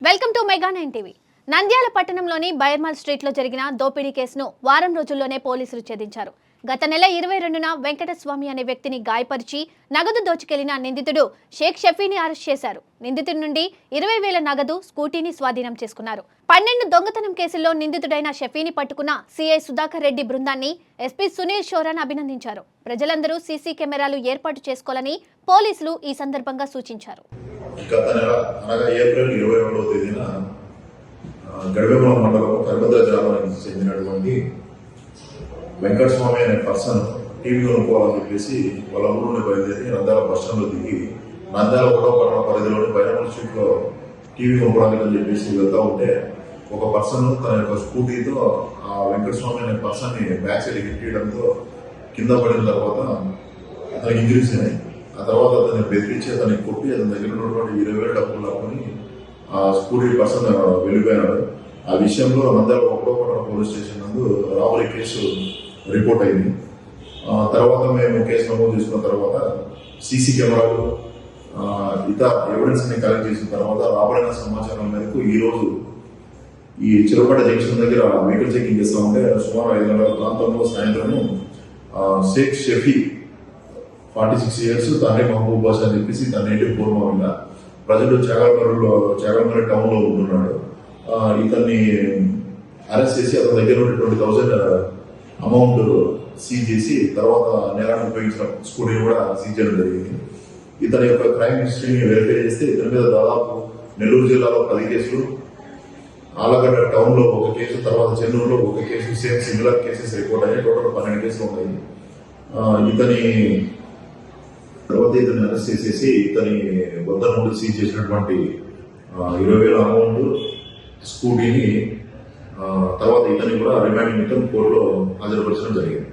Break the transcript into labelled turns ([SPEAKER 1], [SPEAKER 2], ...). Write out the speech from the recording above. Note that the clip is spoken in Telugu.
[SPEAKER 1] Welcome to mega 9 TV. Nandyal పట్టణంలోని బైర్మల్ స్ట్రీట్లో జరిగిన దోపిడీ కేసును వారం రోజుల్లోనే పోలీసులు ఛేదించారు. గత నెల 22న వెంకటస్వామి అనే వ్యక్తిని గాయపరిచి నగదు దోచుకెళ్లిన నిందితుడు షేక్ షఫీని అరెస్ట్ చేశారు. నిందితుడి నుండి 20,000 నగదు, స్కూటీని స్వాధీనం చేసుకున్నారు. 12 దొంగతనం కేసుల్లో నిందితుడైన షఫీని పట్టుకున్న సిఐ సుధాకర్ రెడ్డి బృందాన్ని ఎస్పీ సునీల్ షోరాన్ అభినందించారు. ప్రజలందరూ సీసీ కెమెరాలు ఏర్పాటు చేసుకోవాలని పోలీసులు ఈ సందర్భంగా సూచించారు.
[SPEAKER 2] గత నెల అనగా ఏప్రిల్ 22వ తేదీన గడివేముల మండలం కర్బద్ర గ్రామానికి చెందినటువంటి వెంకటస్వామి అనే పర్సన్ టీవీ కొనుక్కోవాలని చెప్పేసి వాళ్ళ ఊరు నుండి బయలుదేరి నంద్యాల బస్ స్టాండ్లో దిగి నంద్యాల కూడా పట్టణ పరిధిలోని బైరమల్ స్ట్రీట్లో టీవీ కొనుక్కోవడానికి అని చెప్పేసి వెళ్తూ ఉంటే ఒక పర్సన్ తన యొక్క స్కూటీతో ఆ వెంకటస్వామి అనే పర్సన్ని బ్యాక్ సైడ్ హిట్టడంతో కింద పడిన తర్వాత అతనికి ఇంజరీస్ అయినాయి. ఆ తర్వాత అతన్ని బెదిరించి అతనికి కొట్టి అతని దగ్గర ఉన్నటువంటి 20,000 డబ్బులు లాక్కొని ఆ స్కూటీ పర్సన్ వెళ్ళిపోయినాడు. ఆ విషయంలో నంద్యాల ఒకటోపట్నం పోలీస్ స్టేషన్ నందు రాబరీ కేసు రిపోర్ట్ అయింది. తర్వాత మేము కేసు నమోదు చేసుకున్న తర్వాత సీసీ కెమెరాలు ఇతర ఎవిడెన్స్ ని కలెక్ట్ చేసిన తర్వాత రాబడిన సమాచారం మేరకు ఈ రోజు ఈ చిరుపేట జంక్షన్ దగ్గర వెహికల్ చెకింగ్ చేస్తూ ఉంటే సుమారు 5 గంటల ప్రాంతంలో సాయంత్రం షేక్ షఫీ 46 ఇయర్స్ తండ్రి మహబూబ్ బాషా అని చెప్పేసి తన నేటివ్ పూర్వమిల్ల ప్రజలు చాగల్మర్రి టౌన్ లో ఉంటున్నాడు. ఇతన్ని అరెస్ట్ చేసి అతని దగ్గర నుండి 20,000 అమౌంట్ సీజ్ చేసి తర్వాత నేరాన్ని ఉపయోగించిన స్కూటీని కూడా సీజ్ చేయడం జరిగింది. ఇతని యొక్క క్రైమ్ హిస్టరీని వెరిఫై చేస్తే ఇతని మీద దాదాపు నెల్లూరు జిల్లాలో 10 కేసులు, ఆలగడ్డ టౌన్ లో ఒక కేసు, తర్వాత చెన్నూరులో ఒక case, same similar cases report అయ్యాయి. టోటల్ 12 కేసులు ఉన్నాయి. ఇతన్ని అరెస్ట్ చేసేసి ఇతని వద్ద నుండి సీజ్ చేసినటువంటి 20,000 అమౌంట్, స్కూటీని తర్వాత ఇతని కూడా రిమాండ్ నిమిత్తం కోర్టులో హాజరుపరచడం జరిగింది.